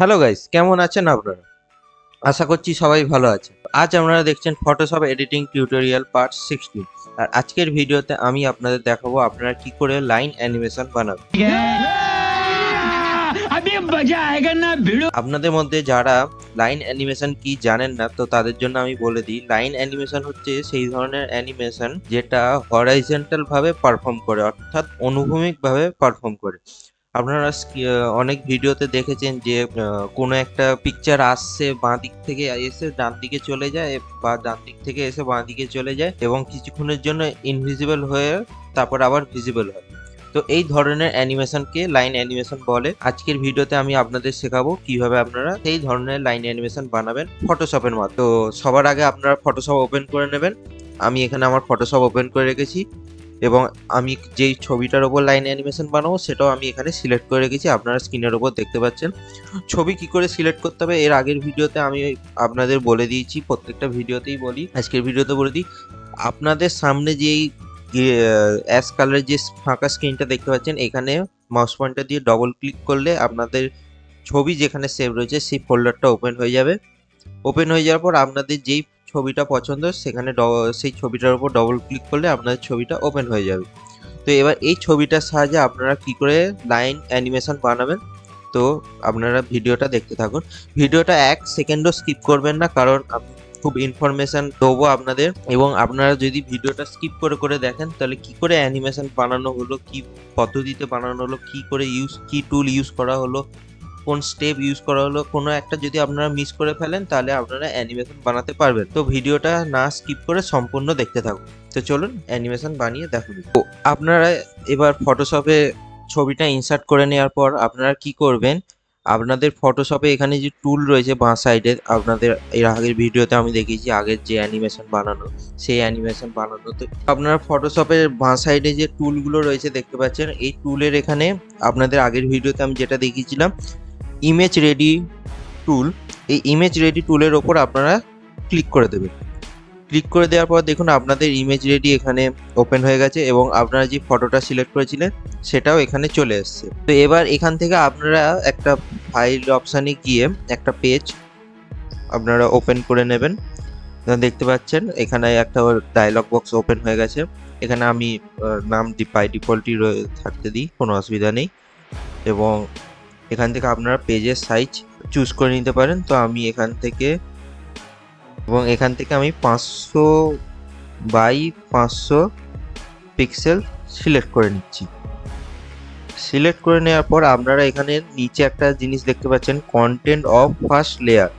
Hello guys, কেমন আছেন আপনারা? আশা করছি সবাই ভালো আছে। আজ আপনারা দেখছেন ফটোশপ এডিটিং টিউটোরিয়াল পার্ট 16। আর আজকের ভিডিওতে আমি আপনাদের দেখাবো আপনারা কি করে লাইন অ্যানিমেশন বানাবেন। আপনাদের মধ্যে যারা লাইন অ্যানিমেশন কি জানেন না, তো তাদের জন্য আমি বলে দিই, লাইন অ্যানিমেশন হচ্ছে সেই ধরনের অ্যানিমেশন যেটা হরাইজন্টাল ভাবে পারফর্ম করে, অর্থাৎ অনুভূমিক ভাবে পারফর্ম করে। আপনারা অনেক ভিডিওতে দেখেছেন যে কোনো একটা পিকচার আসছে, বাঁ দিক থেকে এসে ডান দিকে চলে যায় বা ডান দিক থেকে এসে বাঁ দিকে চলে যায় এবং কিছুক্ষণের জন্য ইনভিজিবল হয়ে তারপর আবার ভিজিবল হয়। তো এই ধরনের অ্যানিমেশনকে লাইন অ্যানিমেশন বলে। আজকের ভিডিওতে আমি আপনাদের শেখাবো কিভাবে আপনারা এই ধরনের লাইন অ্যানিমেশন বানাবেন ফটোশপের মাধ্যমে। তো সবার আগে আপনারা ফটোশপ ওপেন করে নেবেন। আমি এখানে আমার ফটোশপ ওপেন করে রেখেছি এবং আমি যেই ছবিটার ওপর লাইন অ্যানিমেশন বানাবো সেটাও আমি এখানে সিলেক্ট করে রেখেছি, আপনারা স্ক্রিনের ওপর দেখতে পাচ্ছেন। ছবি কি করে সিলেক্ট করতে হবে এর আগের ভিডিওতে আমি আপনাদের বলে দিয়েছি, প্রত্যেকটা ভিডিওতেই বলি, আজকের ভিডিওতে বলে দিই। আপনাদের সামনে যেই অ্যাশ কালারের যে ফাঁকা স্ক্রিনটা দেখতে পাচ্ছেন, এখানে মাউস পয়েন্টার দিয়ে ডবল ক্লিক করলে আপনাদের ছবি যেখানে সেভ রয়েছে সেই ফোল্ডারটা ওপেন হয়ে যাবে। ওপেন হয়ে যাওয়ার পর আপনাদের যেই ছবিটা পছন্দ সেখানে সেই ছবিটার উপর ডবল ক্লিক করলে আপনাদের ছবিটা ওপেন হয়ে যাবে। তো এবার এই ছবিটার সাহায্যে আপনারা কি করে লাইন অ্যানিমেশন বানাবেন, তো আপনারা ভিডিওটা দেখতে থাকুন। ভিডিওটা 1 সেকেন্ডও স্কিপ করবেন না, কারণ আমি খুব ইনফরমেশন দেবো আপনাদের, এবং আপনারা যদি ভিডিওটা স্কিপ করে করে দেখেন তাহলে কি করে অ্যানিমেশন বানানো হলো, কি পদ্ধতিতে বানানো হলো, কি করে কি টুল ইউজ করা হলো, কোন স্টেপ ইউজ করা হলো, কোনো একটা যদি আপনারা মিস করে ফেলেন তাহলে আপনারা অ্যানিমেশন বানাতে পারবেন। তো ভিডিওটা না স্কিপ করে সম্পূর্ণ দেখতে থাকুন। তো চলুন অ্যানিমেশন বানিয়ে দেখুন। তো আপনারা এবার ফটোশপে ছবিটা ইনসার্ট করে নেওয়ার পর আপনারা কি করবেন, আপনাদের ফটোশপে এখানে যে টুল রয়েছে বাঁ সাইডে, আপনাদের এর আগের ভিডিওতে আমি দেখিয়েছি আগের যে অ্যানিমেশন বানানো, সেই অ্যানিমেশন বানানোতে আপনারা ফটোশপের বাঁ সাইডে যে টুলগুলো রয়েছে দেখতে পাচ্ছেন, এই টুলের এখানে আপনাদের আগের ভিডিওতে আমি যেটা দেখিয়েছিলাম ইমেজ রেডি টুল, এই ইমেজ রেডি টুলের ওপর আপনারা ক্লিক করে দেবেন। ক্লিক করে দেওয়ার পর দেখুন আপনাদের ইমেজ রেডি এখানে ওপেন হয়ে গেছে এবং আপনারা যে ফটোটা সিলেক্ট করেছিলেন সেটাও এখানে চলে এসছে। তো এবার এখান থেকে আপনারা একটা ফাইল অপশানে গিয়ে একটা পেজ আপনারা ওপেন করে নেবেন। দেখতে পাচ্ছেন এখানে একটা ডায়লগ বক্স ওপেন হয়ে গেছে। এখানে আমি নাম বাই ডিফল্টই থাকতে দিই, কোনো অসুবিধা নেই। এবং এখান থেকে আপনারা পেজের সাইজ চুজ করে নিতে পারেন। তো আমি এখান থেকে আমি 500 বাই 500 পিক্সেল সিলেক্ট করে নিচ্ছি। সিলেক্ট করে নেওয়ার পর আপনারা এখানে নিচে একটা জিনিস দেখতে পাচ্ছেন, কন্টেন্ট অফ ফার্স্ট লেয়ার।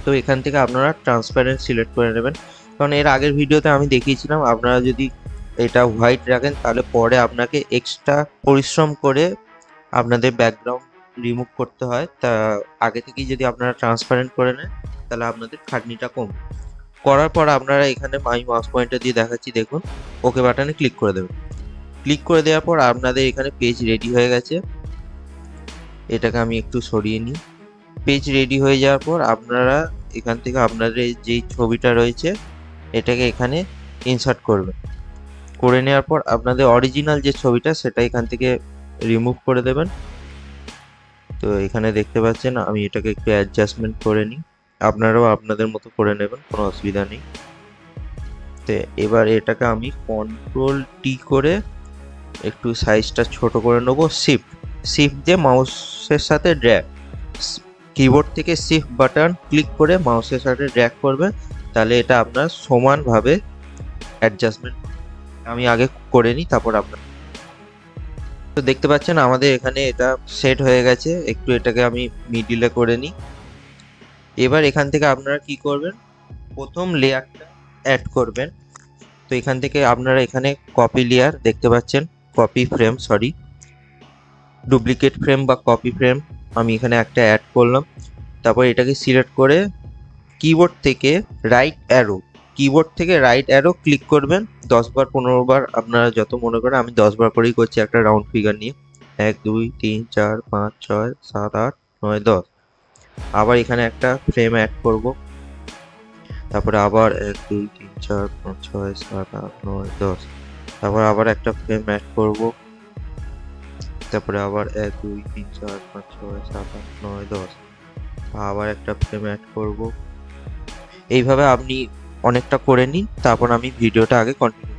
তো এখান থেকে আপনারা ট্রান্সপারেন্ট সিলেক্ট করে নেবেন, কারণ এর আগের ভিডিওতে আমি দেখিয়েছিলাম আপনারা যদি এটা হোয়াইট রাখেন তাহলে পরে আপনাকে এক্সট্রা পরিশ্রম করে আপনাদের ব্যাকগ্রাউন্ড রিমুভ করতে হয়। তা আগে থেকেই যদি আপনারা ট্রান্সপারেন্ট করে নেন তাহলে আপনাদের খাটনিটা কম। করার পর আপনারা এখানে আমি মাউস পয়েন্টার দিয়ে দেখাচ্ছি, দেখুন ওকে বাটনে ক্লিক করে দেবেন। ক্লিক করে দেওয়ার পর আপনাদের এখানে পেজ রেডি হয়ে গেছে। এটাকে আমি একটু সরিয়ে নিই। পেজ রেডি হয়ে যাওয়ার পর আপনারা এখান থেকে আপনাদের যেই ছবিটা রয়েছে এটাকে এখানে ইনসার্ট করবেন। করে নেওয়ার পর আপনাদের অরিজিনাল যে ছবিটা সেটা এখান থেকে রিমুভ করে দেবেন। তো এখানে দেখতে পাচ্ছেন আমি এটাকে একটু অ্যাডজাস্টমেন্ট করে নিই, আপনারাও আপনাদের মতো করে নেবেন, কোনো অসুবিধা নেই। তো এবার এটাকে আমি কন্ট্রোল টি করে একটু সাইজটা ছোট করে নেবো। শিফট দিয়ে মাউসের সাথে ড্র্যাগ, কিবোর্ড থেকে শিফট বাটন ক্লিক করে মাউসের সাথে ড্র্যাগ করবেন, তাহলে এটা আপনার সমানভাবে অ্যাডজাস্টমেন্ট আমি আগে করে নিই, তারপর আপনার। তো দেখতে পাচ্ছেন আমাদের এখানে এটা সেট হয়ে গেছে। একটু এটাকে আমি মিডিলে করে নিই। এবার এখান থেকে আপনারা কি করবেন, প্রথম লেয়ারটা অ্যাড করবেন। তো এখান থেকে আপনারা এখানে কপি লেয়ার দেখতে পাচ্ছেন, কপি ফ্রেম, ডুপ্লিকেট ফ্রেম বা কপি ফ্রেম আমি এখানে একটা অ্যাড করলাম। তারপর এটাকে সিলেক্ট করে কিবোর্ড থেকে রাইট অ্যারো ক্লিক করবেন 10 বার 15 বার আপনারা যত মনে করেন। আমি 10 বার করেই করছি একটা রাউন্ড ফিগার নিয়ে। 1 2 3 4 5 6 7 8 9 10। আবার এখানে একটা ফ্রেম অ্যাড করব। তারপরে আবার 1 2 3 4 5 6 7 8 9 10। তারপর আবার একটা ফ্রেম অ্যাড করব। তারপরে আবার 1 2 3 4 5 6 7 8 9 10। আবার একটা ফ্রেম অ্যাড করব। এইভাবে আপনি অনেকটা করে নিন, তারপর আমি ভিডিওটা আগে কন্টিনিউ।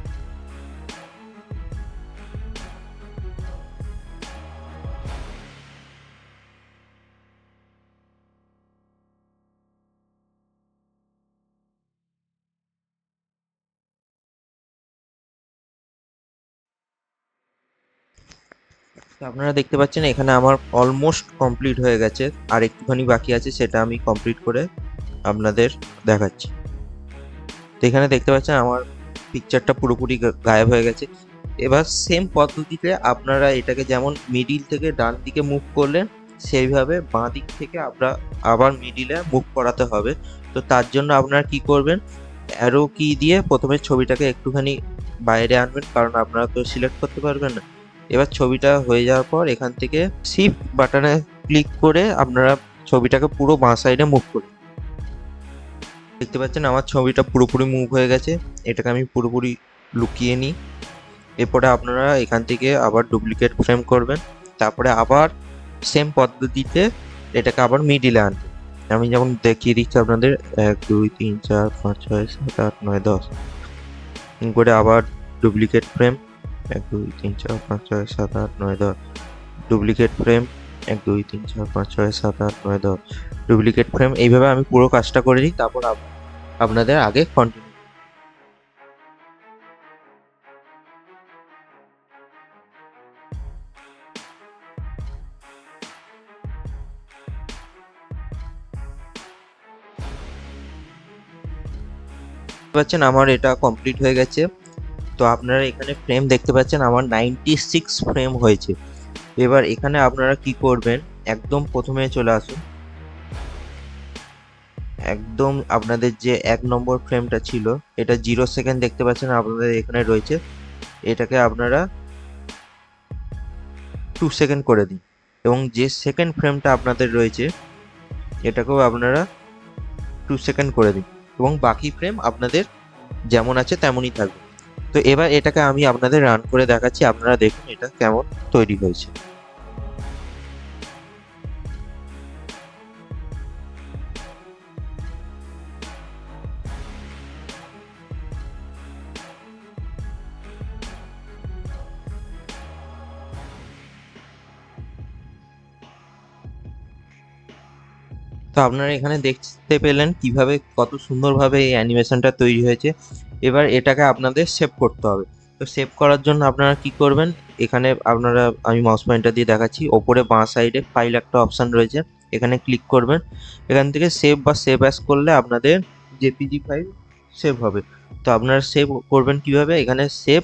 আপনারা দেখতে পাচ্ছেন এখানে আমার অলমোস্ট কমপ্লিট হয়ে গেছে, আর একটুখানি বাকি আছে, সেটা আমি কমপ্লিট করে আপনাদের দেখাচ্ছি। তো এখানে দেখতে পাচ্ছেন আমার পিকচারটা পুরোপুরি গায়েব হয়ে গেছে। এবার সেম পদ্ধতিতে আপনারা এটাকে যেমন মিডিল থেকে ডান দিকে মুভ করলেন, সেইভাবে বাঁ দিক থেকে আবার মিডিলে মুভ করাতে হবে। তো তার জন্য আপনারা কি করবেন, অ্যারো কি দিয়ে প্রথমে ছবিটাকে একটুখানি বাইরে আনবেন, কারণ আপনারা তো সিলেক্ট করতে পারবেন না। এবার ছবিটা হয়ে যাওয়ার পর এখান থেকে শিফট বাটনে ক্লিক করে আপনারা ছবিটাকে পুরো বাঁ সাইডে মুভ করুন। দেখতে পাচ্ছেন আমার ছবিটা পুরোপুরি মুভ হয়ে গেছে। এটাকে আমি পুরোপুরি লুকিয়ে নিই। এরপরে আপনারা এখান থেকে আবার ডুপ্লিকেট ফ্রেম করবেন, তারপরে আবার সেম পদ্ধতিতে এটাকে আবার মিডিলে আনবেন। আমি যেমন দেখিয়ে দিচ্ছি আপনাদের, 1 2 3 4 5 6 7 8 9 10 করে আবার duplicate frame, 1 2 3 4 5 6 7 8 9 10 duplicate frame, 1 2 3 4 5 6 7 8 9 10 duplicate frame. এইভাবে আমি পুরো কাজটা করে নিই, তারপর আপনাদের আগে কন্টিনিউ। পাচ্ছেন আমার এটা কমপ্লিট হয়ে গেছে। তো আপনারা এখানে ফ্রেম দেখতে পাচ্ছেন আমার 96 ফ্রেম হয়েছে। এবার এখানে আপনারা কি করবেন, একদম প্রথমে চলে আসুন, একদম আপনাদের যে 1 নম্বর ফ্রেমটা ছিল, এটা 0 সেকেন্ড দেখতে পাচ্ছেন আপনাদের এখানে রয়েছে, এটাকে আপনারা 2 সেকেন্ড করে দিন। এবং যে সেকেন্ড ফ্রেমটা আপনাদের রয়েছে, এটাকেও আপনারা 2 সেকেন্ড করে দিন, এবং বাকি ফ্রেম আপনাদের যেমন আছে তেমনই থাকবে। তো এবার এটাকে আমি আপনাদের রান করে দেখাচ্ছি, আপনারা দেখুন এটা কেমন তৈরি হয়েছে। তো আপনারা এখানে দেখতে পেলেন কিভাবে কত সুন্দরভাবে এই অ্যানিমেশনটা তৈরি হয়েছে। এবার এটাকে আপনাদের সেভ করতে হবে। তো সেভ করার জন্য আপনারা কি করবেন, এখানে আমি মাউস পয়েন্টার দিয়ে দেখাচ্ছি, ওপরে বাঁ সাইডে ফাইল একটা অপশান রয়েছে, এখানে ক্লিক করবেন। এখান থেকে সেভ বা সেভ অ্যাজ করলে আপনাদের জেপিজি ফাইল সেভ হবে। তো আপনারা সেভ করবেন কিভাবে, এখানে সেভ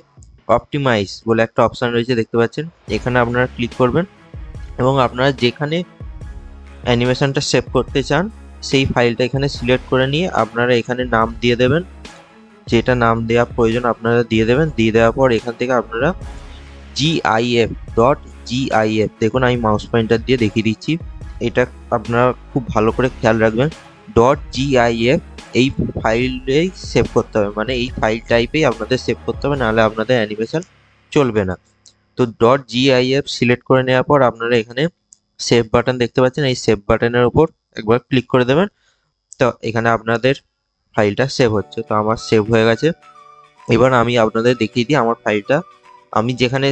অপটিমাইজ বলে একটা অপশান রয়েছে দেখতে পাচ্ছেন, এখানে আপনারা ক্লিক করবেন এবং আপনারা যেখানে অ্যানিমেশনটা সেভ করতে চান সেই ফাইলটা এখানে সিলেক্ট করে নিয়ে আপনারা এখানে নাম দিয়ে দেবেন, যেটা নাম দেওয়া প্রয়োজন আপনারা দিয়ে দেবেন। দিয়ে দেওয়ার পর এখান থেকে আপনারা gif দেখুন, আমি মাউস পয়েন্টার দিয়ে দেখিয়ে দিচ্ছি, এটা আপনারা খুব ভালো করে খেয়াল রাখবেন। .gif এই ফাইলেই সেভ করতে হবে, মানে এই ফাইল টাইপেই আপনাদের সেভ করতে হবে, নাহলে আপনাদের অ্যানিমেশন চলবে না। তো .gif সিলেক্ট করে নেওয়ার পর আপনারা এখানে সেভ বাটন দেখতে পাচ্ছেন, এই সেভ বাটনের উপর একবার ক্লিক করে দেবেন। তো এখানে আপনাদের ফাইলটা সেভ হচ্ছে। তো আমার সেভ হয়ে গেছে। এবার আমি আপনাদের দেখিয়ে দিই আমার ফাইলটা আমি যেখানে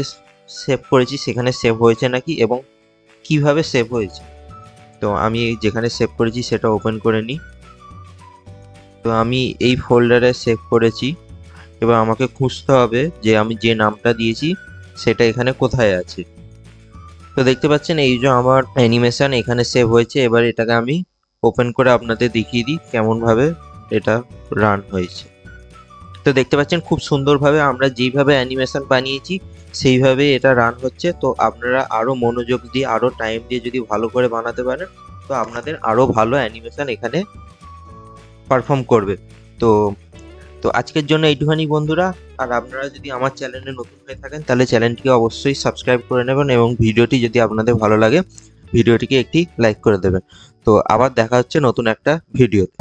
সেভ করেছি সেখানে সেভ হয়েছে নাকি এবং কিভাবে সেভ হয়েছে। তো আমি যেখানে সেভ করেছি সেটা ওপেন করে নিই। তো আমি এই ফোল্ডারে সেভ করেছি। এবার আমাকে খুঁজতে হবে যে আমি যে নামটা দিয়েছি সেটা এখানে কোথায় আছে। তো দেখতে পাচ্ছেন এই যে আমার অ্যানিমেশন এখানে সেভ হয়েছে। এবার এটাকে আমি ওপেন করে আপনাদের দেখিয়ে দিই কেমন ভাবে এটা রান হয়েছে। তো দেখতে পাচ্ছেন খুব সুন্দরভাবে আমরা যেইভাবে অ্যানিমেশন বানিয়েছি সেইভাবে এটা রান হচ্ছে। তো আপনারা আরো মনোযোগ দিয়ে আরো টাইম দিয়ে যদি ভালো করে বানাতে পারেন তো আপনাদের আরো ভালো অ্যানিমেশন এখানে পারফর্ম করবে। তো তো আজকের জন্য এইটুখানি বন্ধুরা। আর আপনারা যদি আমার চ্যানেলে নতুন হয়ে থাকেন তাহলে চ্যানেলটিকে অবশ্যই সাবস্ক্রাইব করে নেবেন এবং ভিডিওটি যদি আপনাদের ভালো লাগে ভিডিওটিকে একটি লাইক করে দেবেন। তো আবার দেখা হচ্ছে নতুন একটা ভিডিওতে।